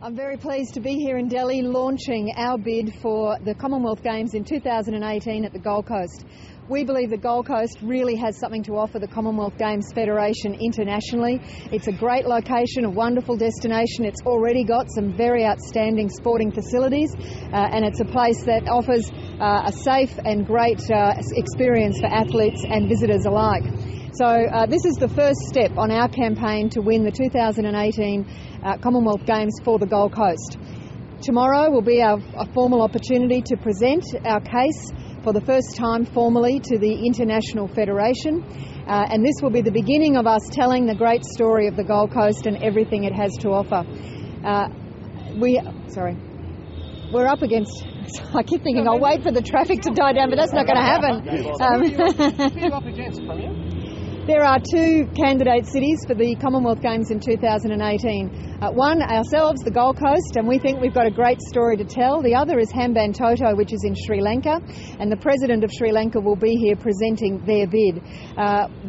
I'm very pleased to be here in Delhi launching our bid for the Commonwealth Games in 2018 at the Gold Coast. We believe the Gold Coast really has something to offer the Commonwealth Games Federation internationally. It's a great location, a wonderful destination. It's already got some very outstanding sporting facilities and it's a place that offers a safe and great experience for athletes and visitors alike. So this is the first step on our campaign to win the 2018 Commonwealth Games for the Gold Coast. Tomorrow will be a formal opportunity to present our case for the first time formally to the International Federation, and this will be the beginning of us telling the great story of the Gold Coast and everything it has to offer. We're up against, I keep thinking I'll wait for the traffic to die down, but that's not going to happen. Who are you up against, Premier? There are two candidate cities for the Commonwealth Games in 2018. One, ourselves, the Gold Coast, and we think we've got a great story to tell. The other is Hambantota, which is in Sri Lanka, and the President of Sri Lanka will be here presenting their bid.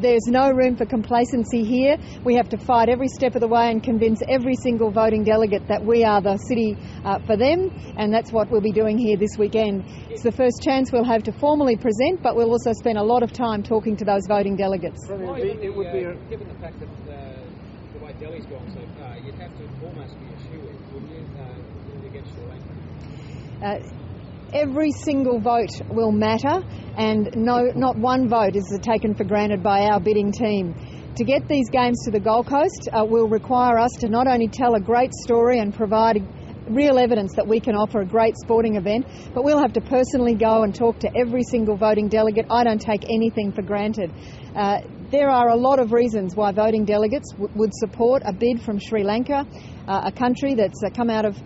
There's no room for complacency here. We have to fight every step of the way and convince every single voting delegate that we are the city for them, and that's what we'll be doing here this weekend. It's the first chance we'll have to formally present, but we'll also spend a lot of time talking to those voting delegates. It would be given the fact that the way Delhi's gone so far, you'd have to almost be a shoo-in, wouldn't you, against Sri Lanka? Every single vote will matter, and not one vote is taken for granted by our bidding team. To get these games to the Gold Coast will require us to not only tell a great story and provide real evidence that we can offer a great sporting event, but we'll have to personally go and talk to every single voting delegate. I don't take anything for granted. There are a lot of reasons why voting delegates would support a bid from Sri Lanka, a country that's come out of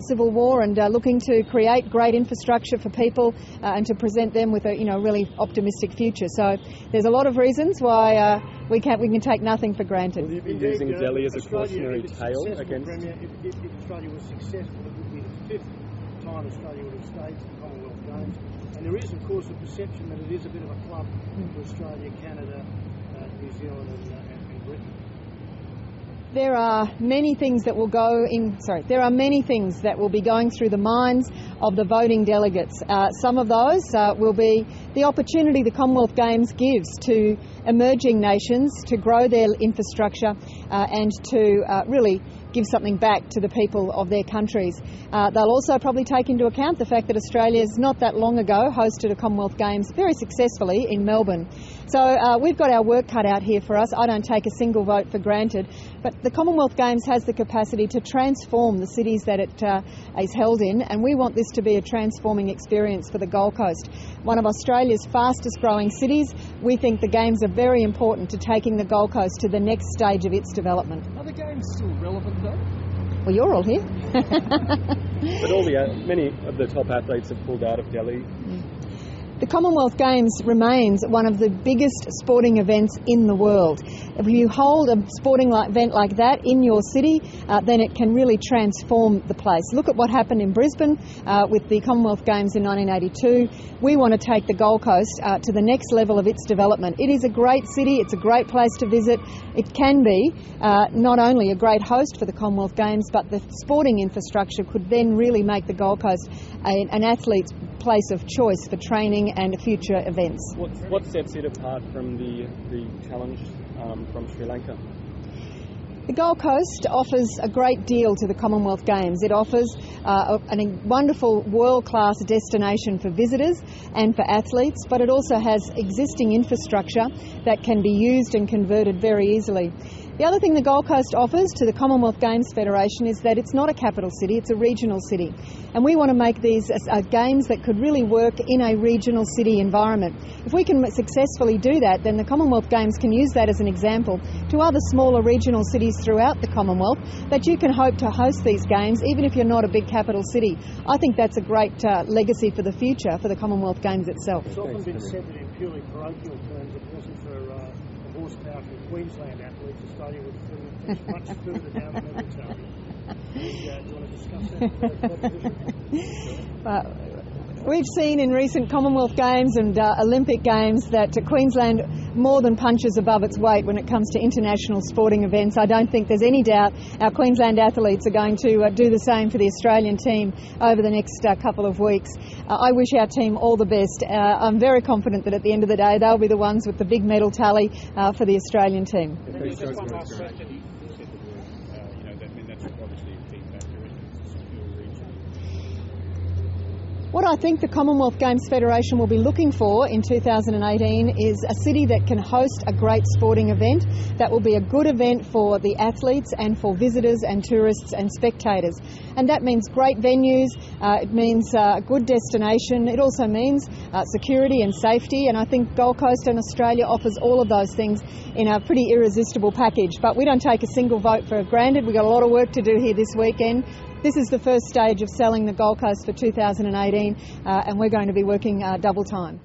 civil war and looking to create great infrastructure for people and to present them with a really optimistic future. So there's a lot of reasons why we can take nothing for granted. Will you be using Delhi as a cautionary tale against? Premier, if Australia was successful, it would be the fifth time Australia would have stayed at the Commonwealth Games. And there is, of course, a perception that it is a bit of a club for Australia, Canada, New Zealand and Britain. There are many things that will be going through the minds of the voting delegates. Some of those will be the opportunity the Commonwealth Games gives to emerging nations to grow their infrastructure and to really give something back to the people of their countries. They'll also probably take into account the fact that Australia's not that long ago hosted a Commonwealth Games very successfully in Melbourne. So we've got our work cut out here for us. I don't take a single vote for granted, but the Commonwealth Games has the capacity to transform the cities that it is held in, and we want this to be a transforming experience for the Gold Coast. One of Australia's fastest growing cities, we think the Games are very important to taking the Gold Coast to the next stage of its development. Are the Games still relevant though? Well, you're all here. But many of the top athletes have pulled out of Delhi. The Commonwealth Games remains one of the biggest sporting events in the world. If you hold a sporting event like that in your city, then it can really transform the place. Look at what happened in Brisbane with the Commonwealth Games in 1982. We want to take the Gold Coast to the next level of its development. It is a great city. It's a great place to visit. It can be not only a great host for the Commonwealth Games, but the sporting infrastructure could then really make the Gold Coast an athlete's place of choice for training and future events. What sets it apart from the challenge from Sri Lanka? The Gold Coast offers a great deal to the Commonwealth Games. It offers a wonderful world-class destination for visitors and for athletes, but it also has existing infrastructure that can be used and converted very easily. The other thing the Gold Coast offers to the Commonwealth Games Federation is that it's not a capital city, it's a regional city. And we want to make these games that could really work in a regional city environment. If we can successfully do that, then the Commonwealth Games can use that as an example to other smaller regional cities throughout the Commonwealth that you can hope to host these games even if you're not a big capital city. I think that's a great legacy for the future for the Commonwealth Games itself. It's often been said that in purely parochial terms, it wasn't for horsepower from Queensland athletes, Australia would finish much further down the medal tally. Do you want to discuss that proposition? We've seen in recent Commonwealth Games and Olympic Games that Queensland more than punches above its weight when it comes to international sporting events. I don't think there's any doubt our Queensland athletes are going to do the same for the Australian team over the next couple of weeks. I wish our team all the best. I'm very confident that at the end of the day they'll be the ones with the big medal tally for the Australian team. Just one last question. You said the word, that's obviously a key factor in the secure region. What I think the Commonwealth Games Federation will be looking for in 2018 is a city that can host a great sporting event that will be a good event for the athletes and for visitors and tourists and spectators. And that means great venues, it means a good destination, it also means security and safety, and I think Gold Coast and Australia offers all of those things in a pretty irresistible package. But we don't take a single vote for granted. We've got a lot of work to do here this weekend. This is the first stage of selling the Gold Coast for 2018 and we're going to be working double time.